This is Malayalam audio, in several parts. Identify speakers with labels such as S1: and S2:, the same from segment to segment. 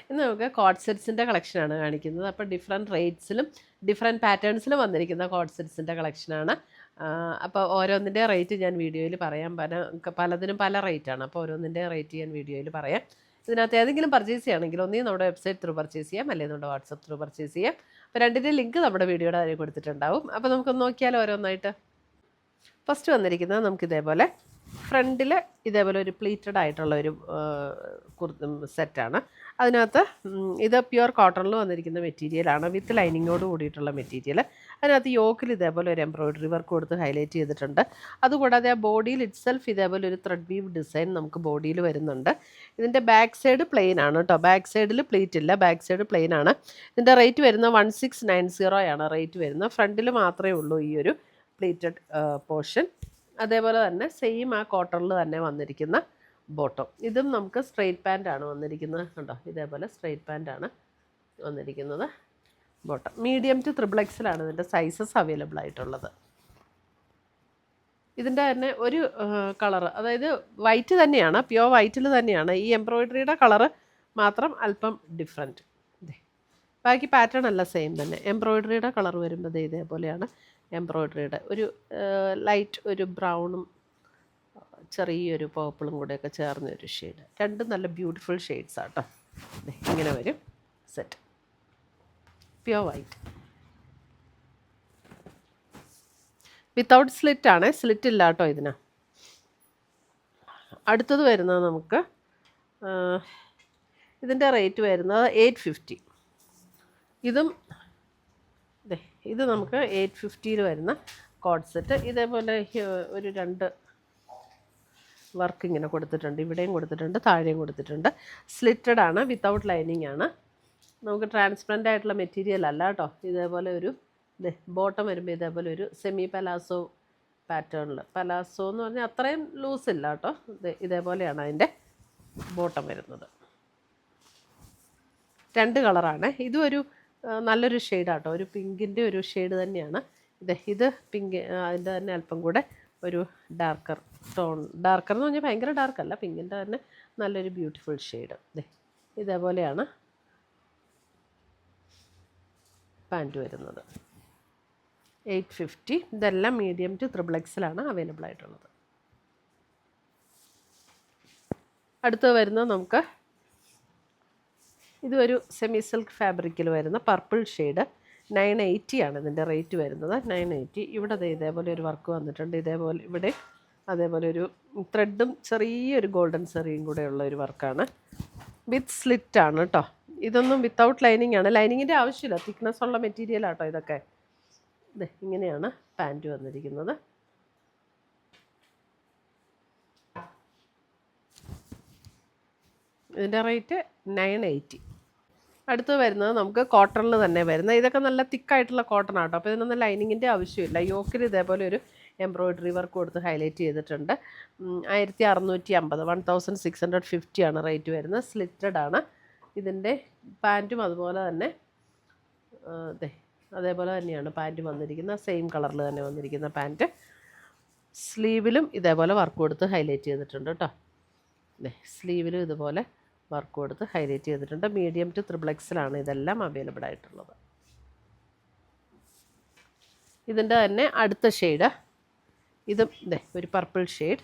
S1: ഇന്ന് നമുക്ക് കോഡ് സെറ്റ്സിൻ്റെ കളക്ഷനാണ് കാണിക്കുന്നത്. അപ്പോൾ ഡിഫറെൻറ്റ് റേറ്റ്സിലും ഡിഫറെൻറ്റ് പാറ്റേൺസിലും വന്നിരിക്കുന്ന കോഡ് സെറ്റ്സിൻ്റെ കളക്ഷനാണ്. അപ്പോൾ ഓരോന്നിൻ്റെ റേറ്റ് ഞാൻ വീഡിയോയിൽ പറയാം. പലതിനും പല റേറ്റാണ്. അപ്പോൾ ഓരോന്നിൻ്റെ റേറ്റ് ഞാൻ വീഡിയോയിൽ പറയാം. ഇതിനകത്ത് ഏതെങ്കിലും പർച്ചേസ് ചെയ്യുകയാണെങ്കിൽ ഒന്നീ നമ്മുടെ വെബ്സൈറ്റ് ത്രൂ പർച്ചേസ് ചെയ്യാം, അല്ലെങ്കിൽ നമ്മുടെ വാട്സപ്പ് ത്രൂ പർച്ചേസ് ചെയ്യാം. അപ്പോൾ രണ്ടിൻ്റെ ലിങ്ക് നമ്മുടെ വീഡിയോയുടെ അതിൽ കൊടുത്തിട്ടുണ്ടാവും. അപ്പോൾ നമുക്കൊന്ന് നോക്കിയാലോ ഓരോന്നായിട്ട്. ഫസ്റ്റ് വന്നിരിക്കുന്നത് നമുക്കിതേപോലെ ഫ്രണ്ടിൽ ഇതേപോലെ ഒരു പ്ലീറ്റഡ് ആയിട്ടുള്ള ഒരു സെറ്റാണ്. അതിനകത്ത് ഇത് പ്യുവർ കോട്ടണിൽ വന്നിരിക്കുന്ന മെറ്റീരിയലാണ്, വിത്ത് ലൈനിങ്ങോട് കൂടിയിട്ടുള്ള മെറ്റീരിയൽ. അതിനകത്ത് യോക്കിൽ ഇതേപോലെ ഒരു എംബ്രോയ്ഡറി വർക്ക് കൊടുത്ത് ഹൈലൈറ്റ് ചെയ്തിട്ടുണ്ട്. അതുകൂടാതെ ആ ബോഡിയിൽ ഇറ്റ്സെൽഫ് ഇതേപോലെ ഒരു ത്രെഡ് വീവ് ഡിസൈൻ നമുക്ക് ബോഡിയിൽ വരുന്നുണ്ട്. ഇതിൻ്റെ ബാക്ക് സൈഡ് പ്ലെയിൻ ആണ് കേട്ടോ. ബാക്ക് സൈഡിൽ പ്ലീറ്റ് ഇല്ല, ബാക്ക് സൈഡ് പ്ലെയിൻ ആണ്. ഇതിൻ്റെ റേറ്റ് വരുന്നത് 1690 ആണ് റേറ്റ് വരുന്നത്. ഫ്രണ്ടിൽ മാത്രമേ ഉള്ളൂ ഈ ഒരു പ്ലീറ്റഡ് പോർഷൻ. അതേപോലെ തന്നെ സെയിം ആ കോട്ടണിൽ തന്നെ വന്നിരിക്കുന്ന ബോട്ടം. ഇതും നമുക്ക് സ്ട്രെയിറ്റ് പാൻ്റാണ് വന്നിരിക്കുന്നത് കണ്ടോ. ഇതേപോലെ സ്ട്രെയിറ്റ് പാൻ്റാണ് വന്നിരിക്കുന്നത്. ബോട്ടം മീഡിയം ടു XXL ഇതിൻ്റെ സൈസസ് അവൈലബിൾ ആയിട്ടുള്ളത്. ഇതിൻ്റെ തന്നെ ഒരു കളറ്, അതായത് വൈറ്റ് തന്നെയാണ്, പ്യുവർ വൈറ്റിൽ തന്നെയാണ്. ഈ എംബ്രോയ്ഡറിയുടെ കളറ് മാത്രം അല്പം ഡിഫറെൻറ്റ്. ബാക്കി പാറ്റേൺ അല്ല സെയിം തന്നെ. എംബ്രോയ്ഡറിയുടെ കളർ വരുമ്പോൾ ഇതേപോലെയാണ്. എംബ്രോയ്ഡറിയുടെ ഒരു ലൈറ്റ് ഒരു ബ്രൗണും ചെറിയൊരു പേർപ്പിളും കൂടെയൊക്കെ ചേർന്നൊരു ഷെയ്ഡ്. രണ്ടും നല്ല ബ്യൂട്ടിഫുൾ ഷെയ്ഡ്സ് ആട്ടോ. ഇങ്ങനെ വരും set, pure white without slit ആണ്. സ്ലിറ്റ് ഇല്ല കേട്ടോ ഇതിന്. അടുത്തത് വരുന്നത് നമുക്ക് ഇതിൻ്റെ റേറ്റ് വരുന്നത് 850. ഇത് നമുക്ക് 850 വരുന്ന കോഡ് സെറ്റ്. ഇതേപോലെ ഒരു 2 വർക്ക് ഇങ്ങനെ കൊടുത്തിട്ടുണ്ട്. ഇവിടെയും കൊടുത്തിട്ടുണ്ട്, താഴെയും കൊടുത്തിട്ടുണ്ട്. സ്ലിറ്റഡ് ആണ്, വിത്തൗട്ട് ലൈനിങ് ആണ്. നമുക്ക് ട്രാൻസ്പെറൻ്റ് ആയിട്ടുള്ള മെറ്റീരിയൽ അല്ല കേട്ടോ. ഇതേപോലെ ഒരു ബോട്ടം വരുമ്പോൾ ഇതേപോലെ ഒരു സെമി പലാസോ പാറ്റേണിൽ. പലാസോ എന്ന് പറഞ്ഞാൽ അത്രയും ലൂസ് ഇല്ല കേട്ടോ. ഇതേപോലെയാണ് അതിൻ്റെ ബോട്ടം വരുന്നത്. 2 കളറാണ്. ഇതും ഒരു നല്ലൊരു ഷെയ്ഡാട്ടോ. ഒരു പിങ്കിൻ്റെ ഒരു ഷെയ്ഡ് തന്നെയാണ് ഇത് പിങ്ക്. അതിൻ്റെ തന്നെ അല്പം കൂടെ ഒരു ഡാർക്കർ ടോൺ. ഡാർക്കർ എന്ന് പറഞ്ഞാൽ ഭയങ്കര ഡാർക്കല്ല, പിങ്കിൻ്റെ തന്നെ നല്ലൊരു ബ്യൂട്ടിഫുൾ ഷെയ്ഡ്. ഇതേപോലെയാണ് പാൻറ്റ് വരുന്നത്. 850. ഇതെല്ലാം മീഡിയം ടു XXL അവൈലബിൾ ആയിട്ടുള്ളത്. അടുത്ത് വരുന്നത് നമുക്ക് ഇതൊരു സെമി സിൽക്ക് ഫാബ്രിക്കിൽ വരുന്ന പർപ്പിൾ ഷെയ്ഡ്. 980 ആണ് ഇതിൻ്റെ റേറ്റ് വരുന്നത്. 980. ഇവിടെ ഇതേപോലെ ഒരു വർക്ക് വന്നിട്ടുണ്ട്. ഇതേപോലെ ഇവിടെ അതേപോലെ ഒരു ത്രെഡും ചെറിയൊരു ഗോൾഡൻ സെറിയും കൂടെ ഉള്ള ഒരു വർക്കാണ്. വിത്ത് സ്ലിറ്റ് ആണ് കേട്ടോ. ഇതൊന്നും വിത്തൗട്ട് ലൈനിങ് ആണ്. ലൈനിങ്ങിൻ്റെ ആവശ്യമില്ല, തിക്നെസ് ഉള്ള മെറ്റീരിയൽ ആട്ടോ ഇതൊക്കെ. ഇങ്ങനെയാണ് പാൻറ്റ് വന്നിരിക്കുന്നത്. ഇതിൻ്റെ റേറ്റ് 980. അടുത്ത് വരുന്നത് നമുക്ക് കോട്ടണിൽ തന്നെ വരുന്നത്. ഇതൊക്കെ നല്ല തിക്കായിട്ടുള്ള കോട്ടൺ ആട്ടോ. അപ്പോൾ ഇതിനൊന്നും ലൈനിങ്ങിൻ്റെ ആവശ്യമില്ല. യോക്കിൽ ഇതേപോലെ ഒരു എംബ്രോയ്ഡറി വർക്ക് കൊടുത്ത് ഹൈലൈറ്റ് ചെയ്തിട്ടുണ്ട്. 1650, 1650 ആണ് റേറ്റ് വരുന്നത്. സ്ലിറ്റഡ് ആണ്. ഇതിൻ്റെ പാൻറ്റും അതുപോലെ തന്നെ അതേപോലെ തന്നെയാണ് പാൻറ്റ് വന്നിരിക്കുന്നത്. സെയിം കളറിൽ തന്നെ വന്നിരിക്കുന്ന പാൻറ്റ്. സ്ലീവിലും ഇതേപോലെ വർക്ക് കൊടുത്ത് ഹൈലൈറ്റ് ചെയ്തിട്ടുണ്ട് കേട്ടോ. സ്ലീവിലും ഇതുപോലെ വർക്ക് കൊടുത്ത് ഹൈലൈറ്റ് ചെയ്തിട്ടുണ്ട്. മീഡിയം ടു XXL ഇതെല്ലാം അവൈലബിൾ ആയിട്ടുള്ളത്. ഇതിൻ്റെ തന്നെ അടുത്ത ഷെയ്ഡ് ഇതും ഒരു purple shade,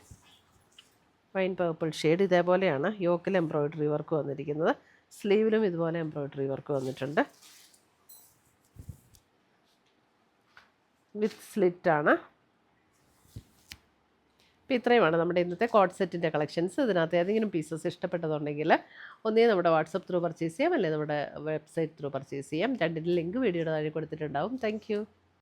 S1: wine purple shade. ഇതേപോലെയാണ് യോക്കിൽ എംബ്രോയ്ഡറി വർക്ക് വന്നിരിക്കുന്നത്. സ്ലീവിലും ഇതുപോലെ എംബ്രോയ്ഡറി വർക്ക് വന്നിട്ടുണ്ട്. വിത്ത് സ്ലിറ്റാണ്. അപ്പോൾ ഇത്രയുമാണ് നമ്മുടെ ഇന്നത്തെ കോഡ് സെറ്റിൻ്റെ കളക്ഷൻസ്. ഇതിനകത്ത് ഏതെങ്കിലും പീസസ് ഇഷ്ടപ്പെട്ടതുണ്ടെങ്കിൽ ഒന്നേ നമ്മുടെ വാട്സപ്പ് ത്രൂ പർച്ചേസ് ചെയ്യാം, അല്ലെങ്കിൽ നമ്മുടെ വെബ്സൈറ്റ് ത്രൂ പർച്ചേസ് ചെയ്യാം. രണ്ടിൻ്റെ ലിങ്ക് വീഡിയോയുടെ താഴെ കൊടുത്തിട്ടുണ്ടാവും. താങ്ക്